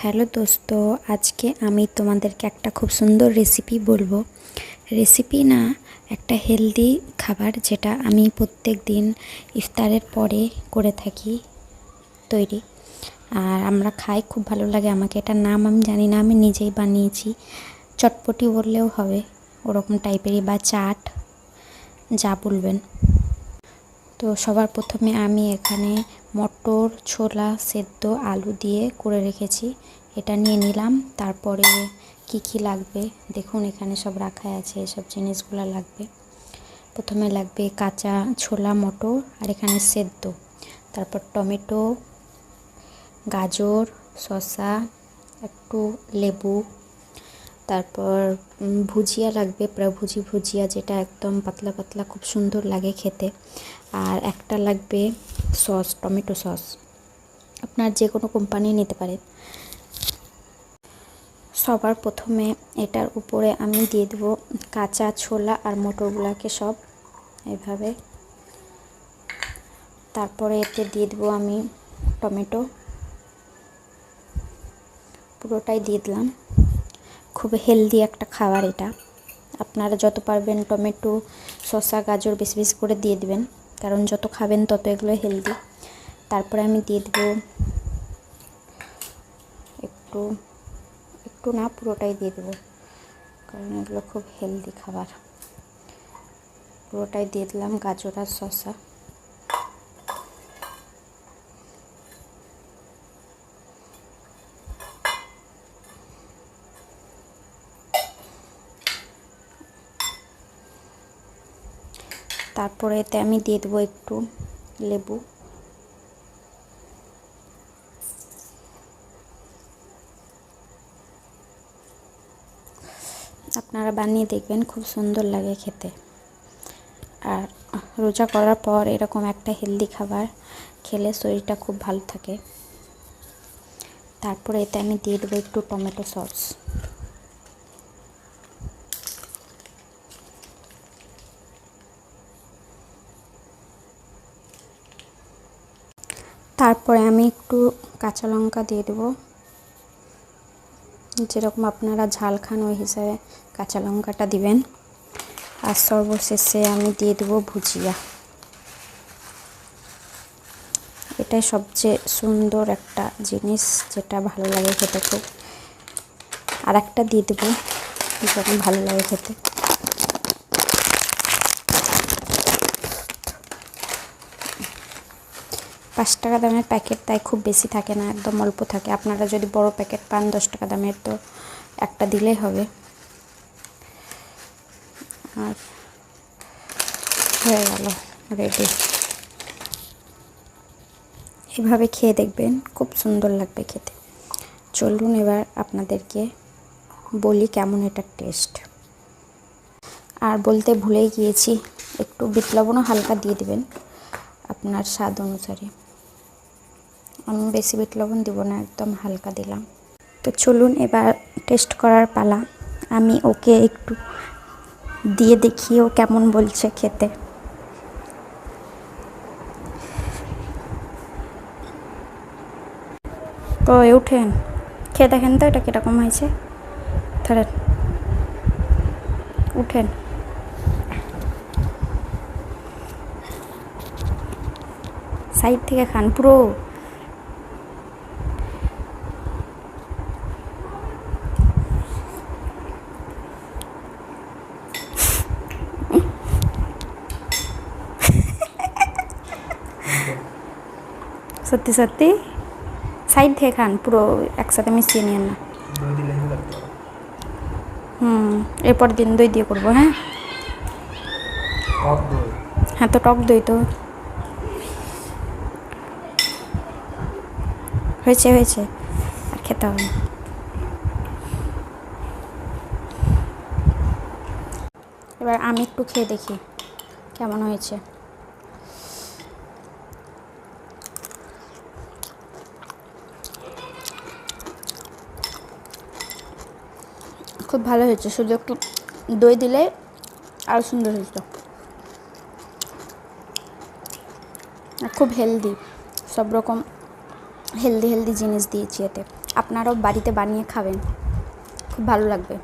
Hello দোস্ত, আজকে আমি তোমাদেরকে একটা খুব সুন্দর রেসিপি বলবো। রেসিপি না, একটা হেলদি খাবার যেটা আমি প্রত্যেক দিন ইফতারের পরে করে থাকি তৈরি। আর আমরা খাই, খুব ভালো লাগে আমাকে। এটার নাম আমি জানি না, আমি নিজেই বানিয়েছি। চটপটি বললেও হবে, ওরকম টাইপেরই, বা চাট, যা বলবেন। তো সবার প্রথমে আমি এখানে মটর, ছোলা সেদ্ধ, আলু দিয়ে করে রেখেছি, এটা নিয়ে নিলাম। তারপরে কি লাগবে দেখুন, এখানে সব রাখা আছে, এসব জিনিসগুলো লাগবে। প্রথমে লাগবে কাঁচা ছোলা, মটর, আর এখানে সেদ্ধ। তারপর টমেটো, গাজর, শসা, একটু লেবু। তারপর ভুজিয়া লাগবে, ভুজিয়া, যেটা একদম পাতলা পাতলা, খুব সুন্দর লাগে খেতে। আর একটা লাগবে সস, টমেটো সস, আপনার যে কোনো কোম্পানি নিতে পারেন। সবার প্রথমে এটার উপরে আমি দিয়ে দেবো কাঁচা ছোলা আর মটরগুলোকে সব এভাবে। তারপরে এতে দিয়ে দেবো আমি টমেটো, পুরোটাই দিয়ে দিলাম। খুব হেলদি একটা খাবার এটা, আপনারা যত পারবেন টমেটো, শসা, গাজর বেশি বেশি করে দিয়ে দিবেন, কারণ যত খাবেন তত এগুলো হেলদি। তারপরে আমি দিয়ে দেবো একটু একটু না, পুরোটাই দিয়ে দেবো, কারণ এগুলো খুব হেলদি খাবার। পুরোটাই দিয়ে দিলাম গাজর আর শসা। তারপরে এতে আমি দিয়ে দেবো একটু লেবু। আপনারা বানিয়ে দেখবেন, খুব সুন্দর লাগে খেতে। আর রোজা করার পর এরকম একটা হেলদি খাবার খেলে শরীরটা খুব ভালো থাকে। তারপরে এতে আমি দিয়ে দেবো একটু টমেটো সস। তারপরে আমি একটু কাঁচা লঙ্কা দিয়ে দেবো, যেরকম আপনারা ঝাল খান ওই হিসাবে কাঁচা লঙ্কাটা দিবেন। আর সর্বশেষে আমি দিয়ে দেবো ভুজিয়া। এটাই সবচেয়ে সুন্দর একটা জিনিস, যেটা ভালো লাগে খেতে খুব। আর একটা দিয়ে দেবো, যেরকম ভালো লাগে খেতে। ৳5 দামের প্যাকেট, তাই খুব বেশি থাকে না, একদম অল্প থাকে। আপনারা যদি বড় প্যাকেট পান ৳10 দামের, তো একটা দিলেই হবে। আর হয়ে গেল, রেডি। এভাবে খেয়ে দেখবেন, খুব সুন্দর লাগবে খেতে। চলুন এবার আপনাদেরকে বলি কেমন এটার টেস্ট। আর বলতে ভুলেই গিয়েছি, একটু বিট লবণও হালকা দিয়ে দিবেন আপনার স্বাদ অনুসারে। আমি বেশি বিট লবণ দিব না, একদম হালকা দিলাম। তো চলুন এবার টেস্ট করার পালা। আমি ওকে একটু দিয়ে দেখি ও কেমন বলছে খেতে। তো উঠেন, খেয়ে দেখেন তো এটা কীরকম হয়েছে। ধরেন, উঠেন। সাইড থেকে খান পুরো। সত্যি সত্যি সাইড থেকে খান, পুরো একসাথে মিশিয়ে নিয়েন না। এরপর দিন দই দিয়ে করবো। হ্যাঁ হ্যাঁ, তো টক দই তো হয়েছে, আর খেতে হবে না। এবার আমি একটু খেয়ে দেখি কেমন হয়েছে। খুব ভালো হয়েছে, শুধু একটু দই দিলে আরও সুন্দর হয়েছে। আর খুব হেলদি, সব রকম হেলদি হেলদি জিনিস দিয়েছি এতে। আপনারাও বাড়িতে বানিয়ে খাবেন, খুব ভালো লাগবে।